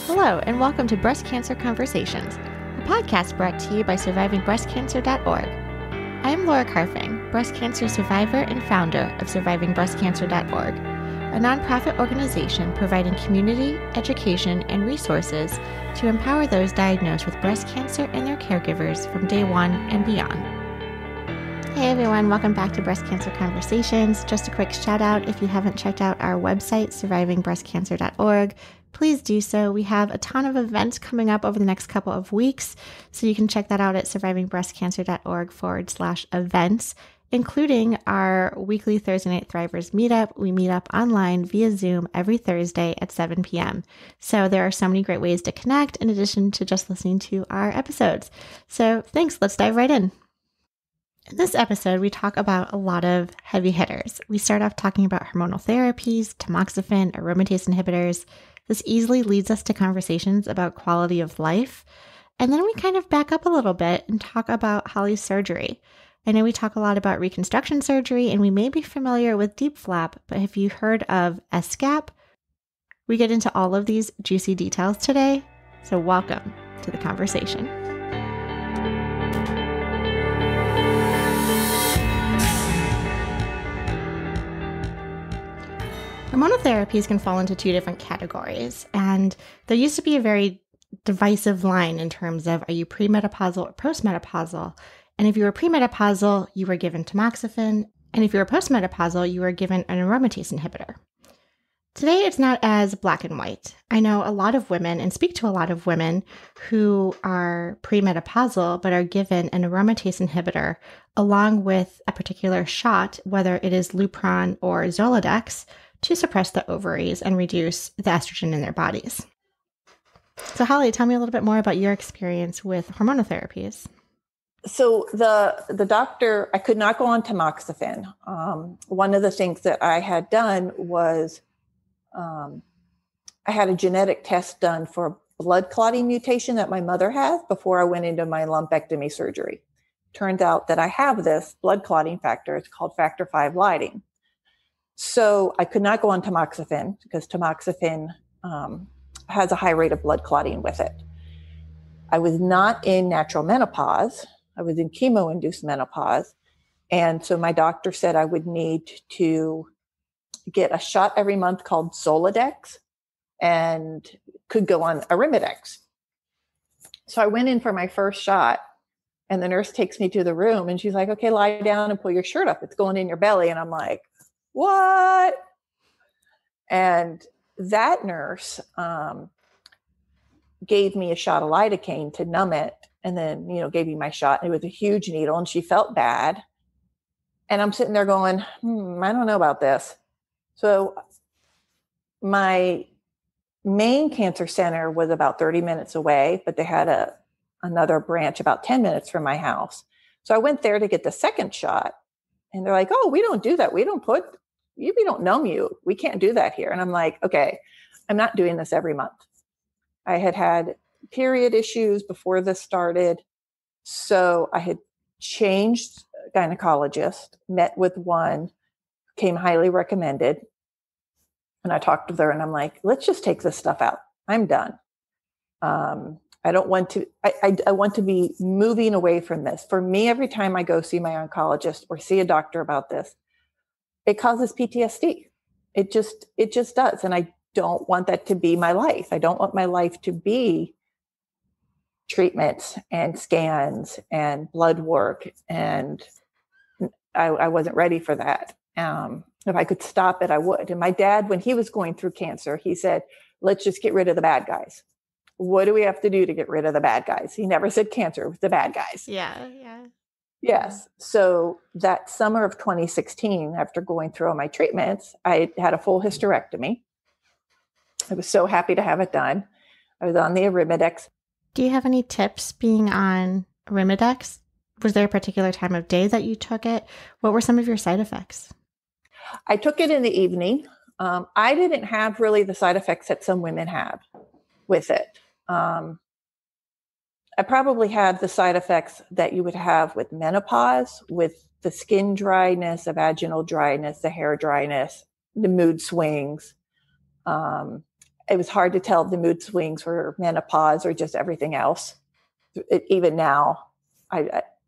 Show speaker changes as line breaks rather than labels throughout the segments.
Hello, and welcome to Breast Cancer Conversations, a podcast brought to you by SurvivingBreastCancer.org. I am Laura Carfing, breast cancer survivor and founder of SurvivingBreastCancer.org, a nonprofit organization providing community, education, and resources to empower those diagnosed with breast cancer and their caregivers from day one and beyond. Hey everyone, welcome back to Breast Cancer Conversations. Just a quick shout out, if you haven't checked out our website, SurvivingBreastCancer.org, please do so. We have a ton of events coming up over the next couple of weeks, so you can check that out at survivingbreastcancer.org/events, including our weekly Thursday Night Thrivers meetup. We meet up online via Zoom every Thursday at 7 p.m. So there are so many great ways to connect in addition to just listening to our episodes. So thanks, let's dive right in. In this episode, we talk about a lot of heavy hitters. We start off talking about hormonal therapies, tamoxifen, aromatase inhibitors. This easily leads us to conversations about quality of life. And then we kind of back up a little bit and talk about Holly's surgery. I know we talk a lot about reconstruction surgery, and we may be familiar with DIEP flap, but have you heard of SGAP? We get into all of these juicy details today, so welcome to the conversation. Hormonal therapies can fall into two different categories, and there used to be a very divisive line in terms of, are you premenopausal or postmenopausal? And if you were premenopausal, you were given tamoxifen, and if you were postmenopausal, you were given an aromatase inhibitor. Today, it's not as black and white. I know a lot of women, and speak to a lot of women, who are premenopausal but are given an aromatase inhibitor along with a particular shot, whether it is Lupron or Zoladex, to suppress the ovaries and reduce the estrogen in their bodies. So Holly, tell me a little bit more about your experience with hormonal therapies.
So the doctor, I could not go on tamoxifen. One of the things that I had done was I had a genetic test done for a blood clotting mutation that my mother has before I went into my lumpectomy surgery. Turns out that I have this blood clotting factor. It's called factor V Leiden. So I could not go on tamoxifen because tamoxifen has a high rate of blood clotting with it. I was not in natural menopause. I was in chemo-induced menopause. And so my doctor said I would need to get a shot every month called Zoladex and could go on Aromatase. So I went in for my first shot, and the nurse takes me to the room and she's like, okay, lie down and pull your shirt up. It's going in your belly. And I'm like, what? And that nurse gave me a shot of lidocaine to numb it, and then, gave me my shot. It was a huge needle, and she felt bad. And I'm sitting there going, I don't know about this. So my main cancer center was about 30 minutes away, but they had another branch about 10 minutes from my house. So I went there to get the second shot, and they're like, oh, we don't do that. We don't numb you. We can't do that here. And I'm like, okay, I'm not doing this every month. I had period issues before this started. So I had changed gynecologist, met with one, came highly recommended. And I talked with her and I'm like, let's just take this stuff out. I'm done. I don't want to, I want to be moving away from this. For me, every time I go see my oncologist or see a doctor about this, it causes PTSD. It just does. And I don't want that to be my life. I don't want my life to be treatments and scans and blood work. And I wasn't ready for that. If I could stop it, I would. And my dad, when he was going through cancer, he said, let's just get rid of the bad guys. What do we have to do to get rid of the bad guys? He never said cancer, it was the bad guys.
Yeah.
Yes. So that summer of 2016, after going through all my treatments, I had a full hysterectomy. I was so happy to have it done. I was on the Aromatase.
Do you have any tips being on Aromatase? Was there a particular time of day that you took it? What were some of your side effects?
I took it in the evening. I didn't have really the side effects that some women have with it. I probably had the side effects that you would have with menopause, with the skin dryness, the vaginal dryness, the hair dryness, the mood swings. it was hard to tell if the mood swings were menopause or just everything else. Even now,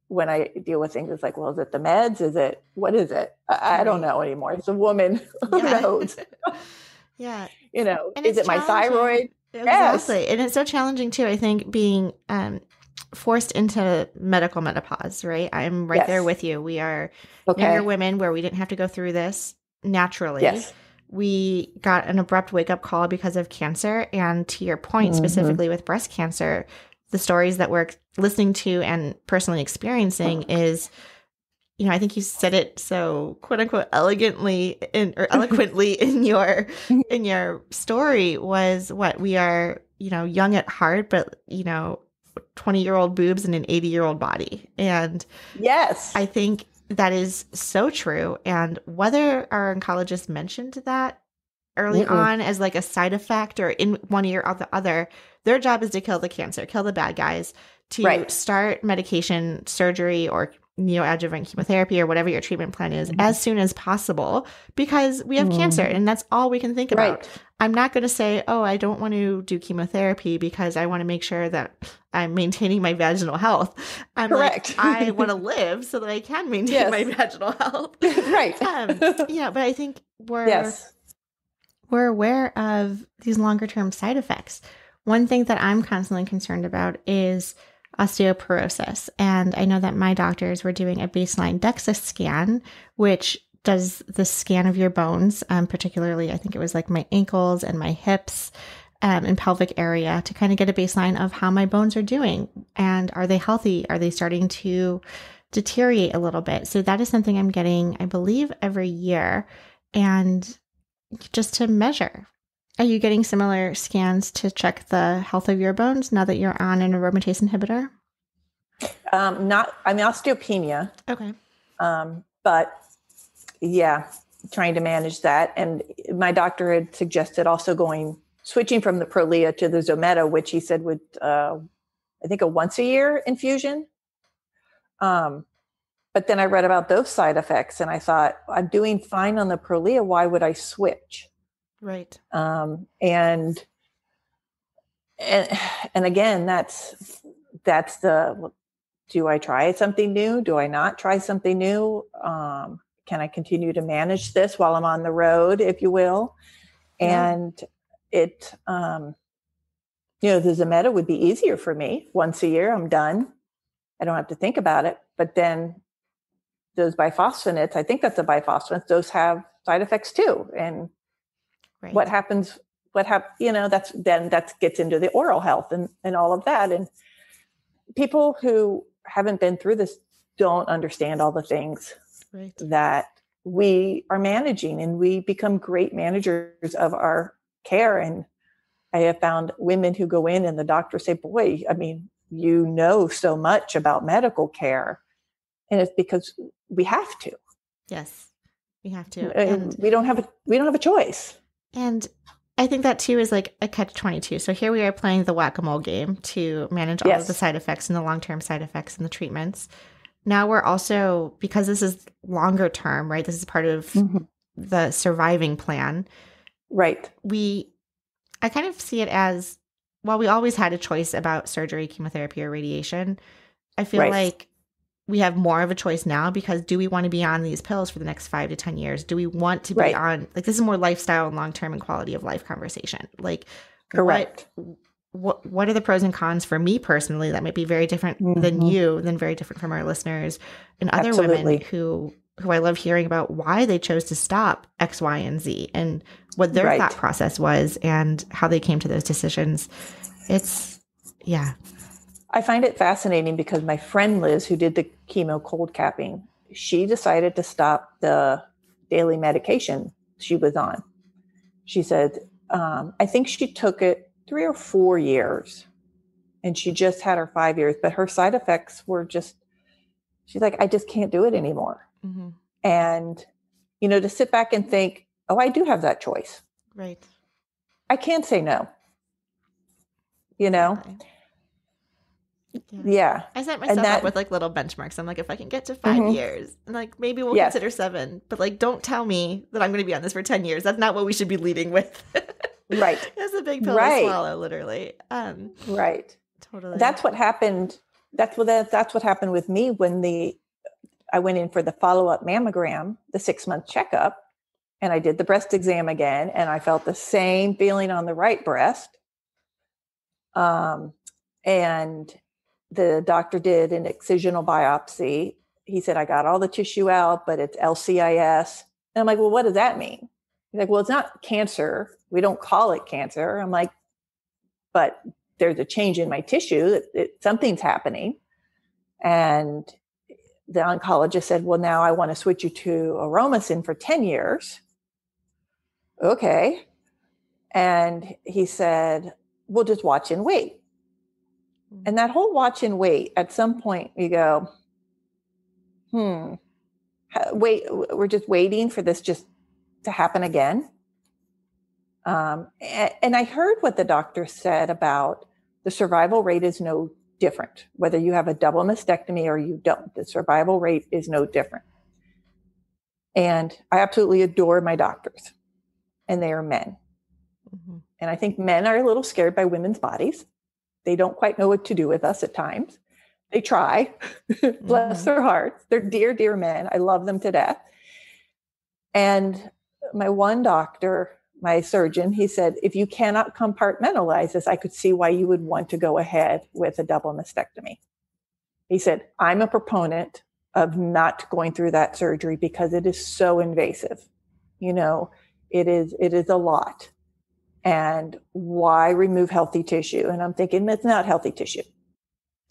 when I deal with things, it's like, well, is it the meds? What is it? I don't know anymore. It's a woman. Who knows?
Yeah.
And is it my thyroid?
Exactly.
Yes.
And it's so challenging too, I think, being forced into medical menopause, right? I'm right there with you. We are younger women where we didn't have to go through this naturally.
Yes.
We got an abrupt wake-up call because of cancer. And to your point, specifically with breast cancer, the stories that we're listening to and personally experiencing is, I think you said it so quote unquote elegantly or eloquently in your story was what we are, young at heart, but 20-year-old boobs and an 80-year-old body. And
yes,
I think that is so true. And whether our oncologist mentioned that early on as like a side effect or in one ear or the other, their job is to kill the cancer, kill the bad guys, to start medication, surgery, or neoadjuvant chemotherapy or whatever your treatment plan is as soon as possible because we have cancer and that's all we can think about. I'm not going to say, oh, I don't want to do chemotherapy because I want to make sure that I'm maintaining my vaginal health. I'm
correct.
Like, I want to live so that I can maintain my vaginal health.
Right.
But I think we're aware of these longer term side effects. One thing that I'm constantly concerned about is osteoporosis. And I know that my doctors were doing a baseline DEXA scan, which does the scan of your bones, particularly I think it was like my ankles and my hips and pelvic area to kind of get a baseline of how my bones are doing. And are they healthy? Are they starting to deteriorate a little bit? So that is something I'm getting, I believe, every year. And just to measure. Are you getting similar scans to check the health of your bones now that you're on an aromatase inhibitor?
I'm osteopenia.
Okay.
But yeah, trying to manage that. And my doctor had suggested also switching from the Prolia to the Zometa, which he said would, I think a once a year infusion. But then I read about those side effects and I thought, I'm doing fine on the Prolia. Why would I switch?
Right.
And again, that's do I try something new? Do I not try something new? Can I continue to manage this while I'm on the road, if you will? And it, the Zometa would be easier for me. Once a year, I'm done. I don't have to think about it. But then those biphosphonates, I think that's the biphosphonates, those have side effects too. And what happens, that gets into the oral health and all of that. And people who haven't been through this don't understand all the things that we are managing, and we become great managers of our care. And I have found women who go in and the doctors say, boy, I mean, you know so much about medical care. And it's because we have to.
Yes, we have to.
And we don't have a choice.
And I think that too is like a catch-22. So here we are playing the whack-a-mole game to manage all of the side effects and the long-term side effects and the treatments. Now we're also, because this is longer term, right? This is part of the surviving plan.
Right.
I kind of see it as, while we always had a choice about surgery, chemotherapy, or radiation, I feel like we have more of a choice now because do we want to be on these pills for the next 5 to 10 years? Do we want to be on, like, this is more lifestyle and long-term and quality of life conversation. Like,
correct.
What are the pros and cons for me personally that might be very different than you, than very different from our listeners and other women who I love hearing about why they chose to stop X, Y, and Z and what their thought process was and how they came to those decisions.
I find it fascinating because my friend Liz, who did the chemo cold capping, she decided to stop the daily medication she was on. She said, I think she took it 3 or 4 years and she just had her 5 years, but her side effects were she's like, I just can't do it anymore. And, to sit back and think, oh, I do have that choice.
Right.
I can't say no,
Exactly.
Yeah.
I set myself up with like little benchmarks. I'm like, if I can get to 5 years, and like maybe we'll consider 7, but like don't tell me that I'm going to be on this for 10 years. That's not what we should be leading with.
Right.
It's a big pill to
Right.
swallow, literally.
Right.
Totally.
That's what happened. That's what happened with me when I went in for the follow-up mammogram, the 6-month checkup, and I did the breast exam again, and I felt the same feeling on the right breast. And the doctor did an excisional biopsy. He said, I got all the tissue out, but it's LCIS. And I'm like, well, what does that mean? He's like, well, it's not cancer. We don't call it cancer. I'm like, but there's a change in my tissue. Something's happening. And the oncologist said, well, now I want to switch you to Aromatase for 10 years. Okay. And he said, we'll just watch and wait. And that whole watch and wait, at some point you go, wait, we're just waiting for this just to happen again. And I heard what the doctor said about the survival rate is no different, whether you have a double mastectomy or you don't. The survival rate is no different. And I absolutely adore my doctors, and they are men. Mm-hmm. And I think men are a little scared by women's bodies. They don't quite know what to do with us at times. They try, bless their hearts. They're dear, dear men. I love them to death. And my one doctor, my surgeon, he said, if you cannot compartmentalize this, I could see why you would want to go ahead with a double mastectomy. He said, I'm a proponent of not going through that surgery because it is so invasive. You know, it is a lot. And why remove healthy tissue? And I'm thinking, it's not healthy tissue.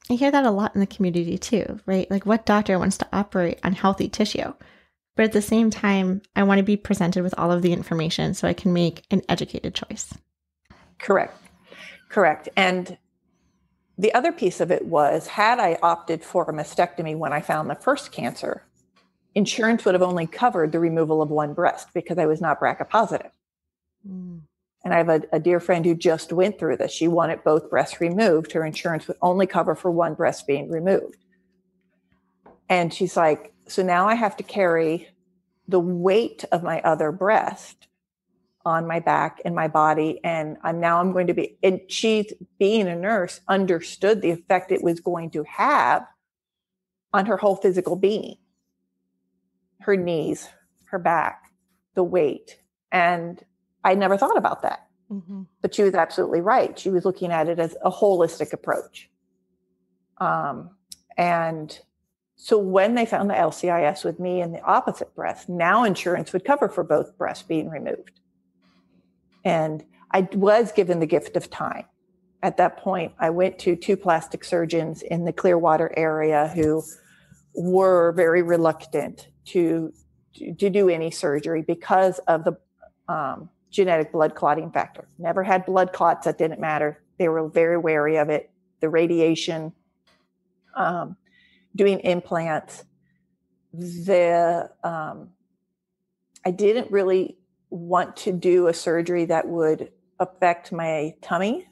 I hear that a lot in the community too, right? Like, what doctor wants to operate on healthy tissue? But at the same time, I want to be presented with all of the information so I can make an educated choice.
Correct. And the other piece of it was, had I opted for a mastectomy when I found the first cancer, insurance would have only covered the removal of one breast because I was not BRCA positive. And I have a dear friend who just went through this. She wanted both breasts removed. Her insurance would only cover for one breast being removed. And she's like, so now I have to carry the weight of my other breast on my back and my body. And I'm going to be, and she, being a nurse, understood the effect it was going to have on her whole physical being, her knees, her back, the weight. And I never thought about that. Mm-hmm. But she was absolutely right. She was looking at it as a holistic approach. And so when they found the LCIS with me in the opposite breast, now insurance would cover for both breasts being removed. And I was given the gift of time. At that point, I went to 2 plastic surgeons in the Clearwater area who were very reluctant to do any surgery because of the genetic blood clotting factor. Never had blood clots. That didn't matter. They were very wary of it. The radiation, doing implants. I didn't really want to do a surgery that would affect my tummy,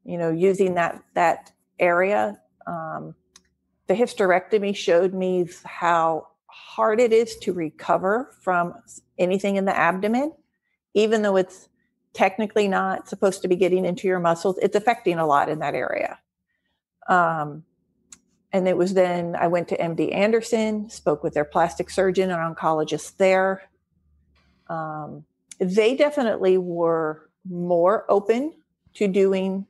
using that area. The hysterectomy showed me how hard it is to recover from anything in the abdomen, even though it's technically not supposed to be getting into your muscles. It's affecting a lot in that area. And it was then I went to MD Anderson, spoke with their plastic surgeon and oncologist there. They definitely were more open to doing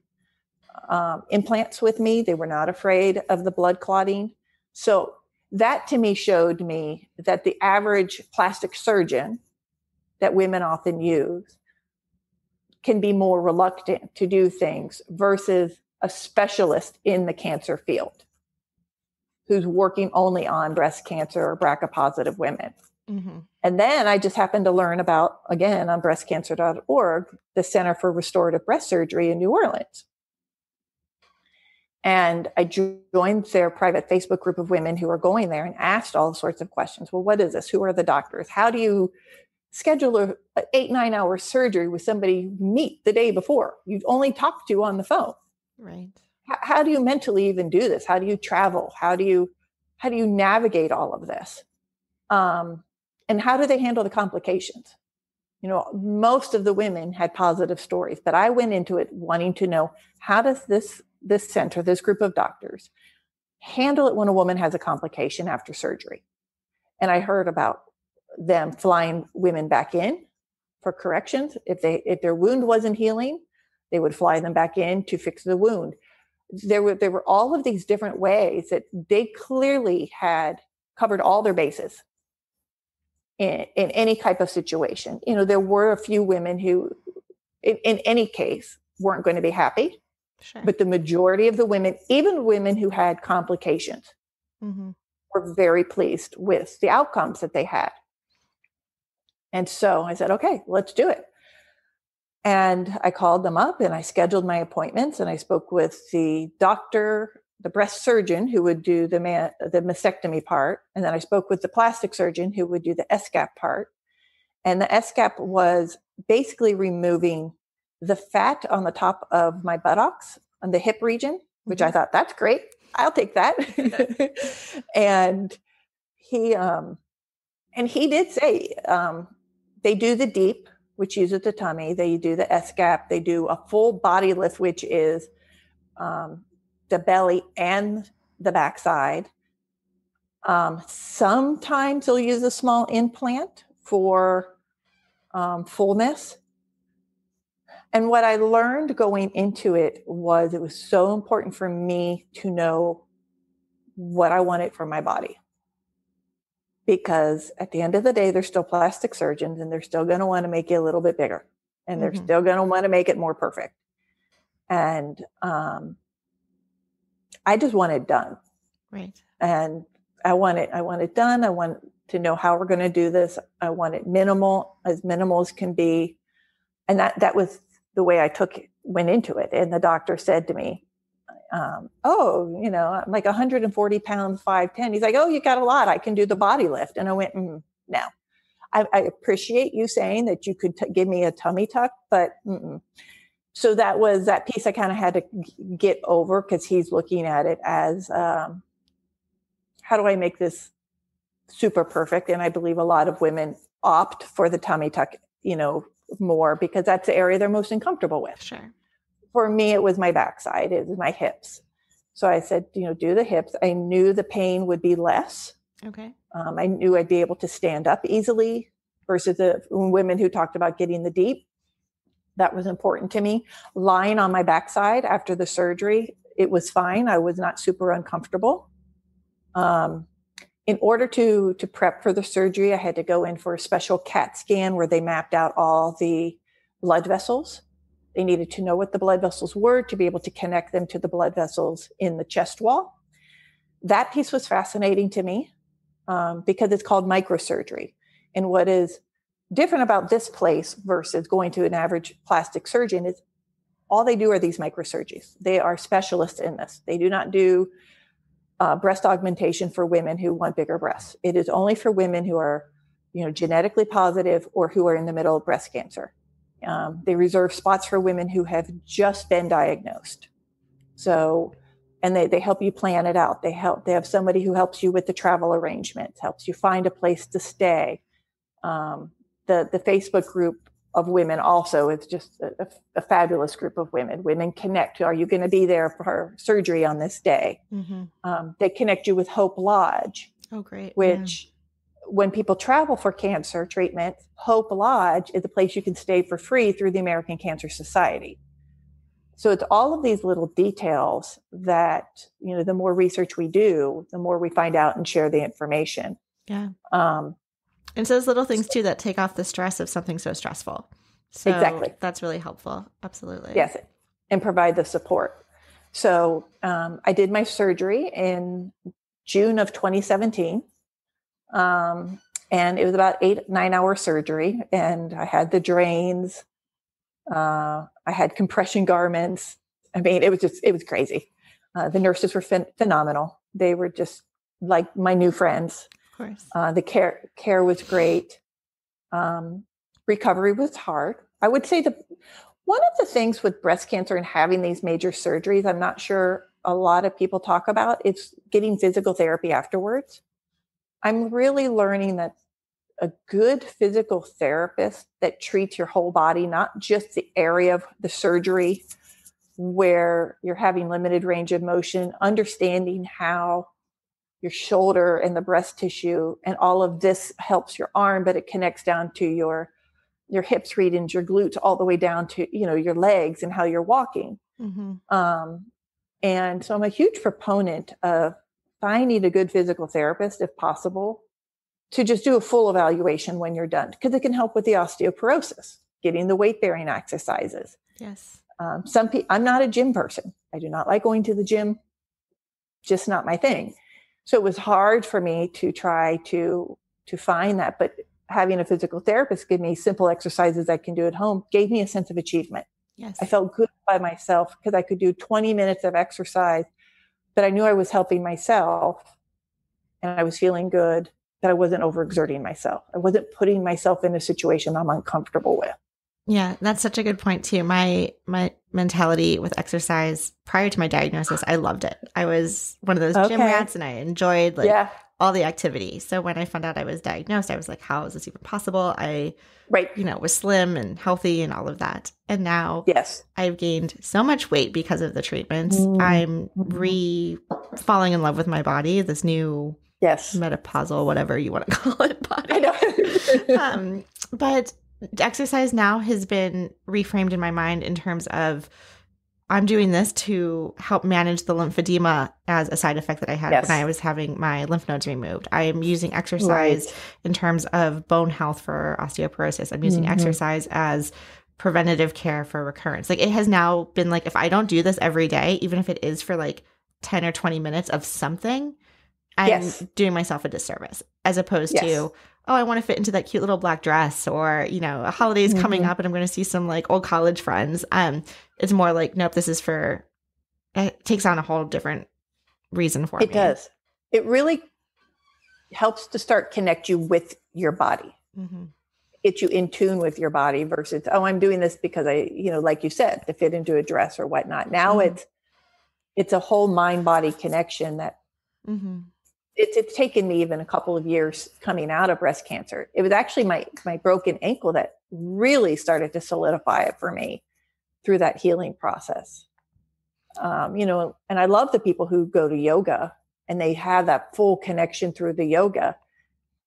implants with me. They were not afraid of the blood clotting. So that to me showed me that the average plastic surgeon that women often use can be more reluctant to do things versus a specialist in the cancer field who's working only on breast cancer or BRCA positive women. Mm-hmm. And then I just happened to learn about, again, on breastcancer.org, the Center for Restorative Breast Surgery in New Orleans. And I joined their private Facebook group of women who are going there and asked all sorts of questions. Well, what is this? Who are the doctors? How do you schedule a 8-9 hour surgery with somebody you meet the day before you've only talked to on the phone?
Right.
How do you mentally even do this? How do you travel? How do you navigate all of this? And how do they handle the complications? Most of the women had positive stories, but I went into it wanting to know, how does this center, this group of doctors, handle it when a woman has a complication after surgery? And I heard about them flying women back in for corrections. If their wound wasn't healing, they would fly them back in to fix the wound. There were all of these different ways that they clearly had covered all their bases in any type of situation. There were a few women who, in any case, weren't going to be happy.
Sure.
But the majority of the women, even women who had complications, were very pleased with the outcomes that they had. And so I said, okay, let's do it. And I called them up and I scheduled my appointments, and I spoke with the doctor, the breast surgeon who would do the mastectomy part. And then I spoke with the plastic surgeon who would do the SGAP part. And the SGAP was basically removing the fat on the top of my buttocks on the hip region, which I thought, that's great. I'll take that. And he did say, they do the deep, which uses the tummy. They do the SGAP. They do a full body lift, which is the belly and the backside. Sometimes they'll use a small implant for fullness. And what I learned going into it was so important for me to know what I wanted for my body. Because at the end of the day, they're still plastic surgeons, and they're still going to want to make it a little bit bigger, and they're still going to want to make it more perfect. And I just want it done.
Right.
And I want it done. I want to know how we're going to do this. I want it as minimal as can be. And that was the way I went into it. And the doctor said to me, I'm like 140 pounds, 5'10". He's like, oh, you got a lot. I can do the body lift. And I went, no. I appreciate you saying that you could give me a tummy tuck, but so that was that piece I kind of had to get over, because he's looking at it as, how do I make this super perfect? And I believe a lot of women opt for the tummy tuck, more, because that's the area they're most uncomfortable with.
Sure.
For me, it was my backside, it was my hips. So I said, do the hips. I knew the pain would be less.
Okay.
I knew I'd be able to stand up easily versus the women who talked about getting the deep. That was important to me. Lying on my backside after the surgery, it was fine. I was not super uncomfortable. In order to prep for the surgery, I had to go in for a special CAT scan where they mapped out all the blood vessels. They needed to know what the blood vessels were to be able to connect them to the blood vessels in the chest wall. That piece was fascinating to me because it's called microsurgery. And what is different about this place versus going to an average plastic surgeon is all they do are these microsurgeries. They are specialists in this. They do not do breast augmentation for women who want bigger breasts. It is only for women who are, genetically positive or who are in the middle of breast cancer. They reserve spots for women who have just been diagnosed. So, and they help you plan it out. They have somebody who helps you with the travel arrangements, helps you find a place to stay. The Facebook group of women also is just a fabulous group of women. Women connect. Are you going to be there for surgery on this day? They connect you with Hope Lodge.
Oh, great.
Which when people travel for cancer treatment, Hope Lodge is a place you can stay for free through the American Cancer Society. So it's all of these little details that, the more research we do, the more we find out and share the information.
Yeah. And so those little things too that take off the stress of something so stressful. So
exactly.
That's really helpful. Absolutely.
Yes. And provide the support. So I did my surgery in June of 2017. And it was about 8-9 hour surgery. And I had the drains. I had compression garments. I mean, it was crazy. The nurses were phenomenal. They were just like my new friends.
Of course.
The care was great. Recovery was hard. I would say one of the things with breast cancer and having these major surgeries, I'm not sure a lot of people talk about, it's getting physical therapy afterwards. I'm really learning that a good physical therapist that treats your whole body, not just the area of the surgery where you're having limited range of motion, understanding how your shoulder and the breast tissue and all of this helps your arm, but it connects down to your hips regions, your glutes, all the way down to, your legs and how you're walking.
Mm-hmm.
And so I'm a huge proponent of finding a good physical therapist, if possible, to just do a full evaluation when you're done, because it can help with the osteoporosis, getting the weight bearing exercises.
Yes.
I'm not a gym person. I do not like going to the gym. Just not my thing. So it was hard for me to try to find that, but having a physical therapist give me simple exercises I can do at home gave me a sense of achievement.
Yes.
I felt good by myself because I could do 20 minutes of exercise, but I knew I was helping myself and I was feeling good, that I wasn't overexerting myself. I wasn't putting myself in a situation I'm uncomfortable with.
Yeah, that's such a good point too. My mentality with exercise prior to my diagnosis, I loved it. I was one of those gym rats and I enjoyed all the activity. So when I found out I was diagnosed, I was like, how is this even possible? I was slim and healthy and all of that. And now I've gained so much weight because of the treatments. I'm falling in love with my body, this new menopausal, whatever you want to call it, body.
I know.
But exercise now has been reframed in my mind in terms of I'm doing this to help manage the lymphedema as a side effect that I had when I was having my lymph nodes removed. I am using exercise in terms of bone health for osteoporosis. I'm using exercise as preventative care for recurrence. Like, it has now been like, if I don't do this every day, even if it is for like 10 or 20 minutes of something, I'm doing myself a disservice, as opposed to, oh, I want to fit into that cute little black dress, or, a holiday's coming up and I'm going to see some like old college friends. It's more like, nope, this is it takes on a whole different reason for me.
It does. It really helps to start connect you with your body, get you in tune with your body versus, oh, I'm doing this because I, like you said, to fit into a dress or whatnot. Now it's a whole mind body connection that it's taken me even a couple of years coming out of breast cancer. It was actually my broken ankle that really started to solidify it for me through that healing process. And I love the people who go to yoga and they have that full connection through the yoga.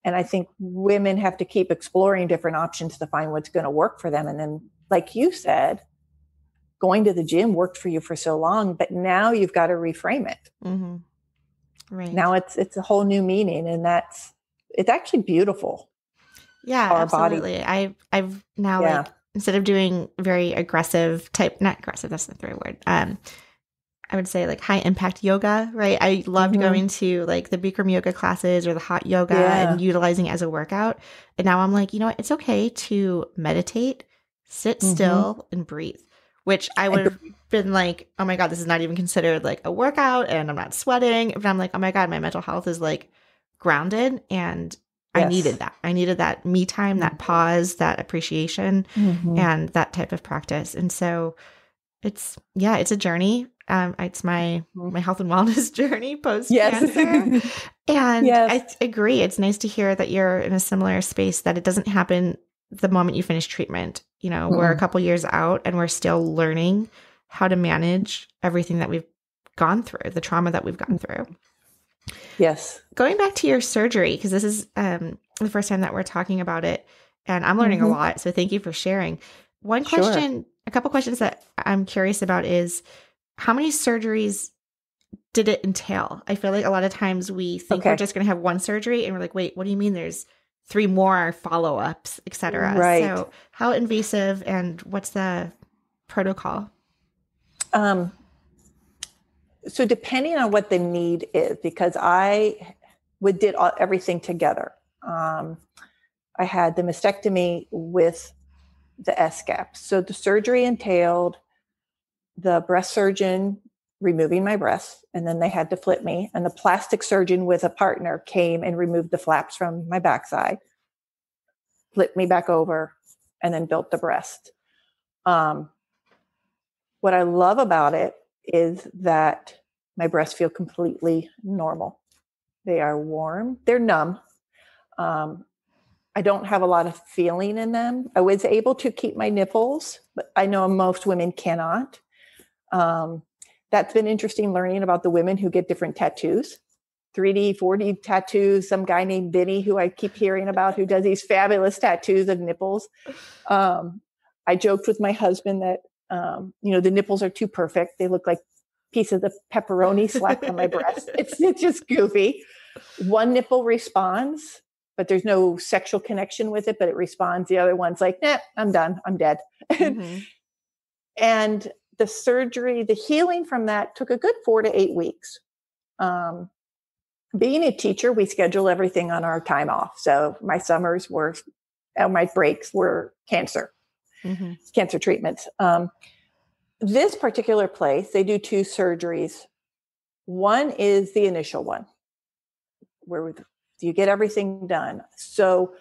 And I think women have to keep exploring different options to find what's going to work for them. And then, like you said, going to the gym worked for you for so long, but now you've got to reframe it.
Right.
Now it's a whole new meaning, and it's actually beautiful.
Yeah,
our
absolutely.
body.
I've now like, instead of doing very aggressive type, not aggressive, that's not the right word. I would say like high impact yoga, right? I loved going to like the Bikram yoga classes or the hot yoga and utilizing it as a workout. And now I'm like, you know what? It's okay to meditate, sit still and breathe, which I would have been like, oh my God, this is not even considered like a workout and I'm not sweating. But I'm like, oh my God, my mental health is like grounded, and I needed that. I needed that me time, that pause, that appreciation, and that type of practice. And so it's a journey. It's my health and wellness journey post cancer. And I agree. It's nice to hear that you're in a similar space, that it doesn't happen the moment you finish treatment. We're a couple years out and we're still learning how to manage everything that we've gone through, the trauma that we've gone through.
Yes.
Going back to your surgery, because this is the first time that we're talking about it, and I'm learning a lot. So thank you for sharing. One question, a couple questions that I'm curious about is, how many surgeries did it entail? I feel like a lot of times we think we're just going to have one surgery and we're like, wait, what do you mean there's 3 more follow-ups, et cetera?
Right.
So how invasive and what's the protocol?
So depending on what the need is, because I did everything together. I had the mastectomy with the SGAP. So the surgery entailed the breast surgeon removing my breasts, and then they had to flip me. And the plastic surgeon with a partner came and removed the flaps from my backside, flipped me back over, and then built the breast. What I love about it is that my breasts feel completely normal. They are warm. They're numb. I I don't have a lot of feeling in them. I was able to keep my nipples, but I know most women cannot. That's been interesting learning about the women who get different tattoos, 3D, 4D tattoos. Some guy named Vinny, who I keep hearing about, who does these fabulous tattoos of nipples. I joked with my husband that, the nipples are too perfect. They look like pieces of pepperoni slapped on my breast. It's just goofy. One nipple responds, but there's no sexual connection with it, but it responds. The other one's like, nah, I'm done. I'm dead. Mm-hmm. And the surgery, the healing from that took a good 4 to 8 weeks. Being a teacher, we schedule everything on our time off. So my summers were, my breaks were cancer treatments. This particular place, they do 2 surgeries. One is the initial one, where you get everything done. So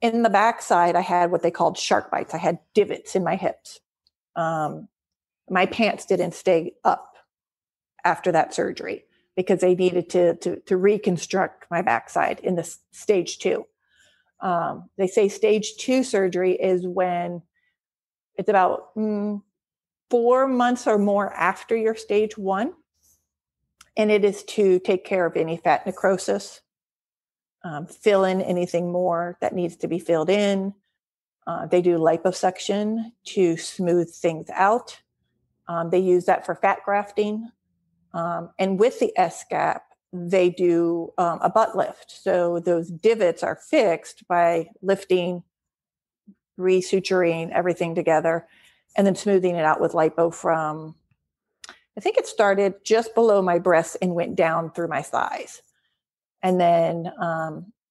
in the backside, I had what they called shark bites. I had divots in my hips. My pants didn't stay up after that surgery because they needed to reconstruct my backside in the stage 2. They say stage 2 surgery is when it's about 4 months or more after your stage 1. And it is to take care of any fat necrosis, fill in anything more that needs to be filled in. They do liposuction to smooth things out. They use that for fat grafting. And with the SGAP, they do a butt lift. So those divots are fixed by lifting, resuturing everything together, and then smoothing it out with lipo from, I think it started just below my breasts and went down through my thighs. And then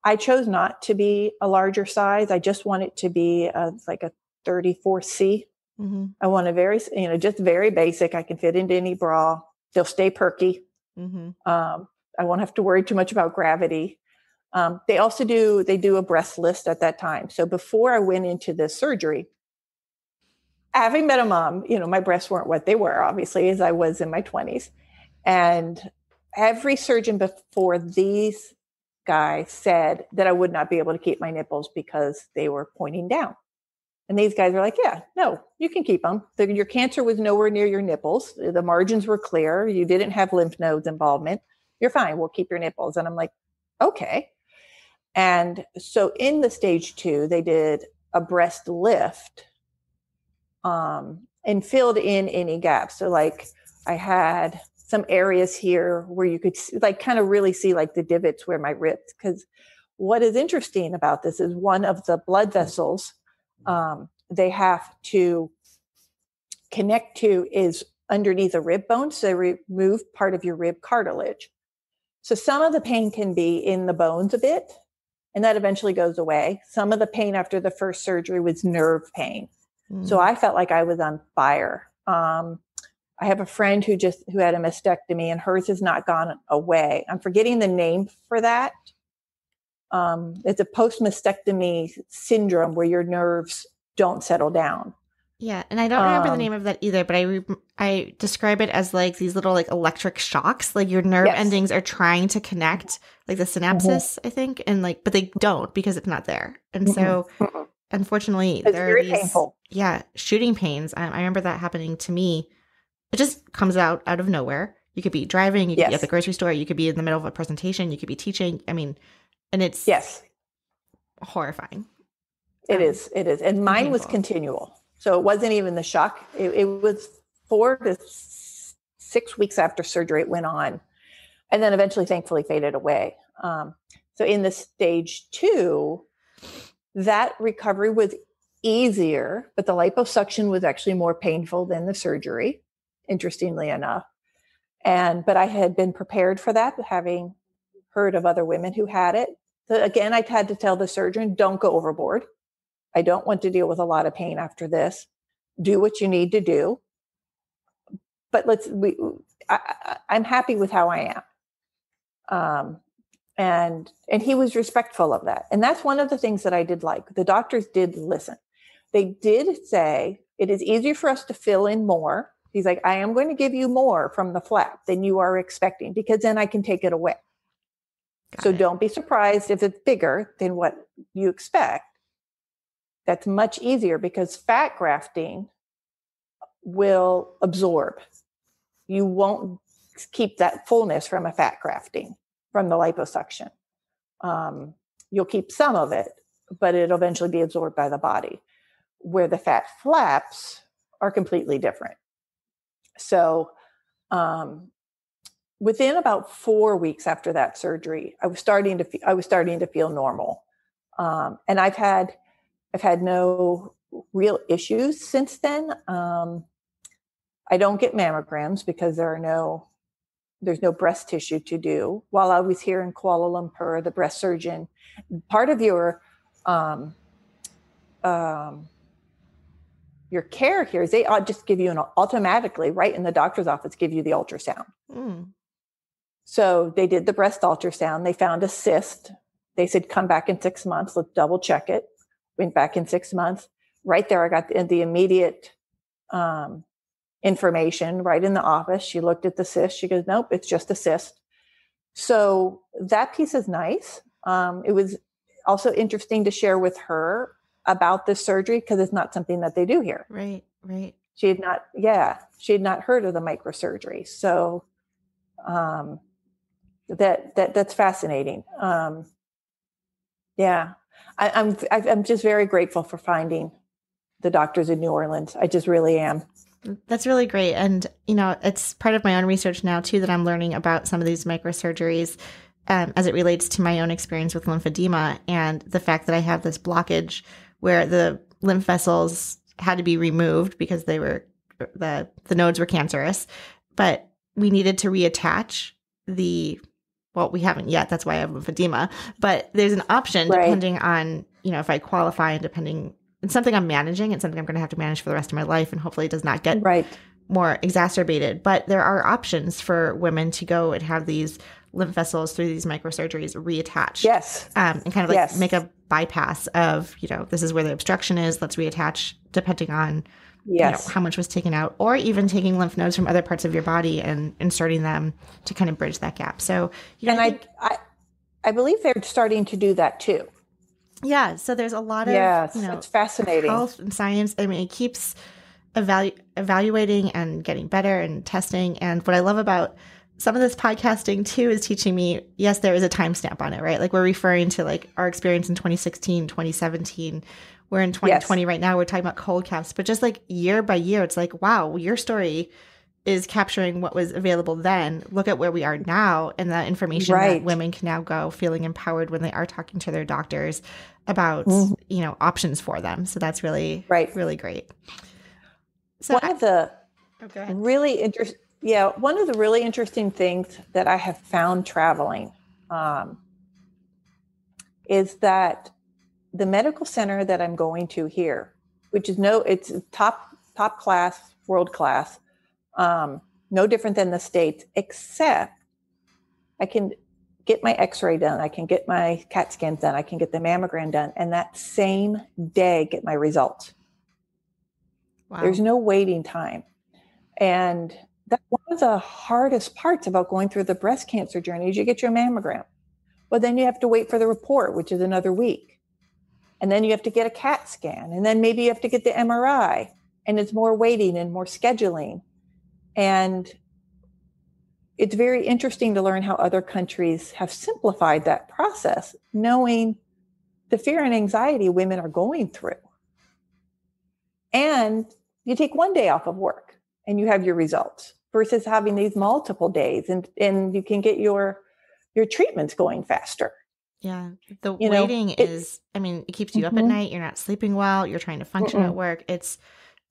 I chose not to be a larger size. I just want it to be like a 34C. Mm-hmm. I want a very, just very basic. I can fit into any bra. They'll stay perky. Mm-hmm. I won't have to worry too much about gravity. They also do a breast lift at that time. So before I went into this surgery, having met a mom, my breasts weren't what they were, obviously, as I was in my 20s. And every surgeon before these guys said that I would not be able to keep my nipples because they were pointing down. And these guys are like, yeah, no, you can keep them. Your cancer was nowhere near your nipples. The margins were clear. You didn't have lymph nodes involvement. You're fine. We'll keep your nipples. And I'm like, okay. And so in the stage 2, they did a breast lift and filled in any gaps. So like I had some areas here where you could kind of really see like the divots where my ribs, because what is interesting about this is one of the blood vessels they have to connect to is underneath a rib bone. So they remove part of your rib cartilage. So some of the pain can be in the bones a bit, and that eventually goes away. Some of the pain after the first surgery was nerve pain. So I felt like I was on fire. I have a friend who had a mastectomy, and hers has not gone away. I'm forgetting the name for that. It's a post-mastectomy syndrome where your nerves don't settle down.
Yeah, and I don't remember the name of that either, but I describe it as like these little like electric shocks. Like your nerve endings are trying to connect, like the synapses, I think, and like, but they don't because it's not there. And so, unfortunately,
it's very painful.
Yeah, shooting pains. I remember that happening to me. It just comes out of nowhere. You could be driving, you could be at the grocery store, you could be in the middle of a presentation, you could be teaching. I mean, and it's horrifying.
It is. And mine was continual. So it wasn't even the shock. It was 4 to 6 weeks after surgery it went on. And then eventually, thankfully, faded away. So in the stage 2, that recovery was easier, but the liposuction was actually more painful than the surgery, interestingly enough. But I had been prepared for that, having heard of other women who had it. So again, I had to tell the surgeon, don't go overboard. I don't want to deal with a lot of pain after this. Do what you need to do. But I'm happy with how I am. And he was respectful of that. And that's one of the things that I did like. The doctors did listen. They did say, it is easier for us to fill in more. He's like, I am going to give you more from the flap than you are expecting, because then I can take it away. So don't be surprised if it's bigger than what you expect. that's much easier because fat grafting will absorb. You won't keep that fullness from a fat grafting, from the liposuction. You'll keep some of it, but it'll eventually be absorbed by the body, where the fat flaps are completely different. So within about 4 weeks after that surgery, I was starting to feel normal. And I've had no real issues since then. I don't get mammograms because there's no breast tissue to do. While I was here in Kuala Lumpur, the breast surgeon, part of your care here is they just give you automatically right in the doctor's office, give you the ultrasound. So they did the breast ultrasound. They found a cyst. They said, come back in 6 months. Let's double check it. Went back in 6 months. Right there, I got the immediate information right in the office. She looked at the cyst. She goes, nope, it's just a cyst. So that piece is nice. It was also interesting to share with her about this surgery because it's not something that they do here.
Right.
She had not heard of the microsurgery. So that's fascinating. Yeah, I'm just very grateful for finding the doctors in New Orleans. I just really am.
That's really great. And, it's part of my own research now too, that I'm learning about some of these microsurgeries as it relates to my own experience with lymphedema and the fact that I have this blockage where the lymph vessels had to be removed because the nodes were cancerous, but we needed to reattach we haven't yet. That's why I have lymphedema, but there's an option depending on, if I qualify and it's something I'm managing. It's something I'm going to have to manage for the rest of my life. And hopefully it does not get more exacerbated, but there are options for women to go and have these lymph vessels through these microsurgeries reattached.
Yes.
And kind of make a bypass of, this is where the obstruction is. Let's reattach depending on how much was taken out, or even taking lymph nodes from other parts of your body and inserting them to kind of bridge that gap. So,
I believe they're starting to do that too.
Yeah. So there's a lot of,
it's fascinating.
Health and science. I mean, it keeps evaluating and getting better and testing. And what I love about some of this podcasting too is teaching me, yes, there is a timestamp on it, right? Like we're referring to like our experience in 2016, 2017. We're in 2020 right now. We're talking about cold caps, but just like year by year, it's like, wow, your story is capturing what was available then. Look at where we are now, and that information that women can now go feeling empowered when they are talking to their doctors about, options for them. So that's really, really great. So
one of the really interesting things that I have found traveling is that the medical center that I'm going to here, which is it's top class, world class, no different than the States, except I can get my x-ray done. I can get my CAT scans done. I can get the mammogram done. And that same day, get my results. Wow. There's no waiting time. And that's one of the hardest parts about going through the breast cancer journey is you get your mammogram. Well, then you have to wait for the report, which is another week. And then you have to get a CAT scan. And then maybe you have to get the MRI. And it's more waiting and more scheduling. And it's very interesting to learn how other countries have simplified that process, knowing the fear and anxiety women are going through. And you take one day off of work and you have your results versus having these multiple days, and you can get your treatments going faster.
Yeah. The waiting is, it keeps you up at night. You're not sleeping well. You're trying to function at work. The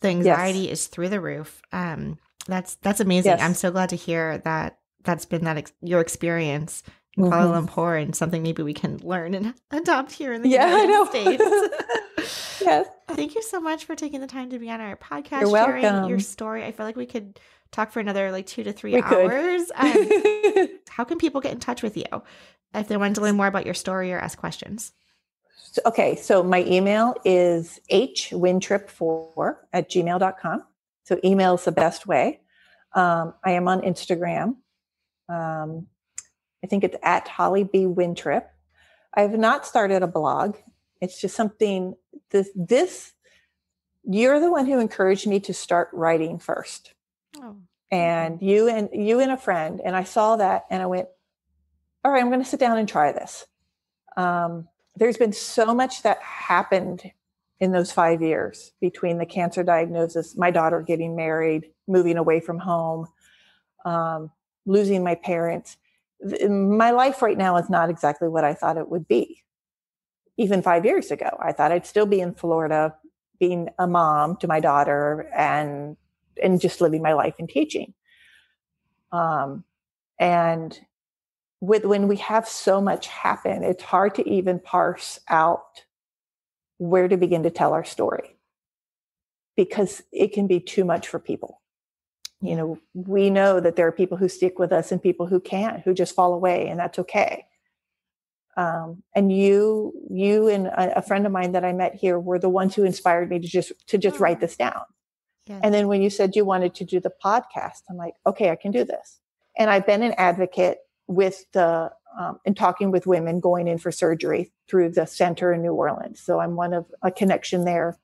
anxiety is through the roof. That's amazing. Yes. I'm so glad to hear that that's been your experience in Kuala Lumpur, and something maybe we can learn and adopt here in the United States.
Yes.
Thank you so much for taking the time to be on our podcast,
You're
sharing
welcome.
your story. I feel like we could talk for another 2 to 3 hours. How can people get in touch with you if they want to learn more about your story or ask questions?
So my email is hwintrip4@gmail.com. So email is the best way. I am on Instagram. I think it's @HollyBWintrip. I have not started a blog. It's just something, you're the one who encouraged me to start writing first.
Oh,
and you and a friend. And I saw that and I went, all right, I'm going to sit down and try this. There's been so much that happened in those 5 years between the cancer diagnosis, my daughter getting married, moving away from home, losing my parents. My life right now is not exactly what I thought it would be. Even 5 years ago, I thought I'd still be in Florida, being a mom to my daughter and just living my life and teaching. And when we have so much happen, it's hard to even parse out where to begin to tell our story, because it can be too much for people. You know, we know that there are people who stick with us and people who can't, who just fall away, and that's okay. And you and a friend of mine that I met here were the ones who inspired me to just write this down. Yes. And then when you said you wanted to do the podcast, I'm like, okay, I can do this. And I've been an advocate with in talking with women going in for surgery through the center in New Orleans. So I'm one of a connection there,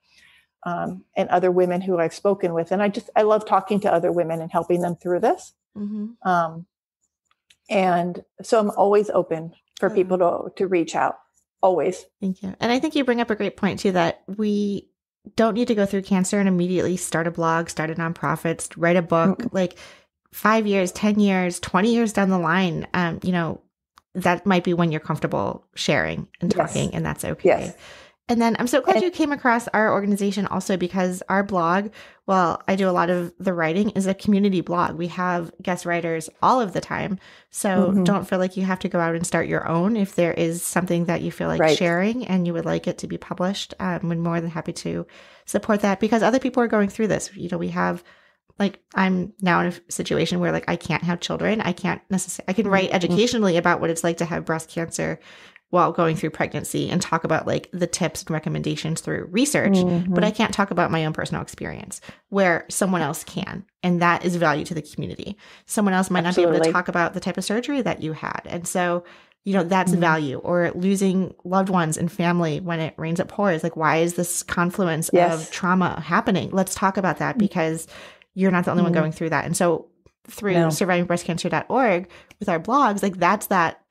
and other women who I've spoken with. And I love talking to other women and helping them through this. Mm-hmm. And so I'm always open for people to reach out. Always.
Thank you. And I think you bring up a great point too, that we don't need to go through cancer and immediately start a blog, start a nonprofit, write a book. Mm-hmm. Like 5 years, 10 years, 20 years down the line, that might be when you're comfortable sharing and talking, yes. And that's okay. Yes. And then I'm so glad you came across our organization also, because our blog, well, I do a lot of the writing, is a community blog. We have guest writers all of the time. So mm-hmm. Don't feel like you have to go out and start your own. If there is something that you feel like sharing and you would like it to be published, we're more than happy to support that, because other people are going through this. We have, like, I'm now in a situation where, like, I can't have children. I can't necessarily, I can write educationally about what it's like to have breast cancer while going through pregnancy and talk about, like, the tips and recommendations through research, mm-hmm. but I can't talk about my own personal experience, where someone else can. And that is value to the community. Someone else might Absolutely. Not be able to talk about the type of surgery that you had. And so, that's mm-hmm. value. Or losing loved ones and family when it rains, it pours. Like, why is this confluence yes. of trauma happening? Let's talk about that, because you're not the only mm-hmm. one going through that. And so through survivingbreastcancer.org with our blogs, like, that's that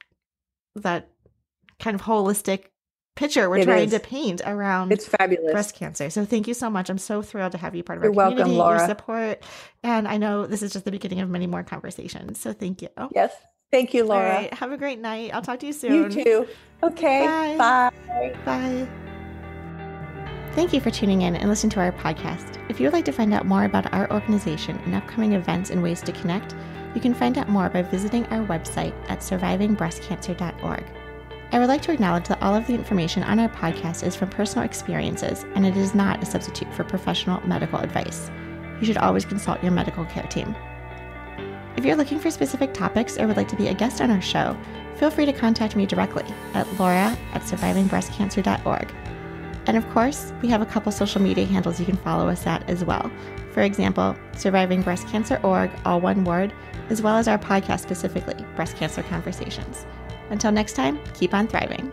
kind of holistic picture we're trying to paint around
it's fabulous.
Breast cancer. So thank you so much. I'm so thrilled to have you part of
You're
our community,
welcome, Laura.
Your support. And I know this is just the beginning of many more conversations. So thank you.
Yes. Thank you, Laura.
All right. Have a great night. I'll talk to you soon.
You too. Okay.
Bye. Bye. Thank you for tuning in and listening to our podcast. If you would like to find out more about our organization and upcoming events and ways to connect, you can find out more by visiting our website at survivingbreastcancer.org. I would like to acknowledge that all of the information on our podcast is from personal experiences, and it is not a substitute for professional medical advice. You should always consult your medical care team. If you're looking for specific topics or would like to be a guest on our show, feel free to contact me directly at laura@survivingbreastcancer.org. And of course, we have a couple social media handles you can follow us at as well. For example, survivingbreastcancer.org, all one word, as well as our podcast specifically, Breast Cancer Conversations. Until next time, keep on thriving.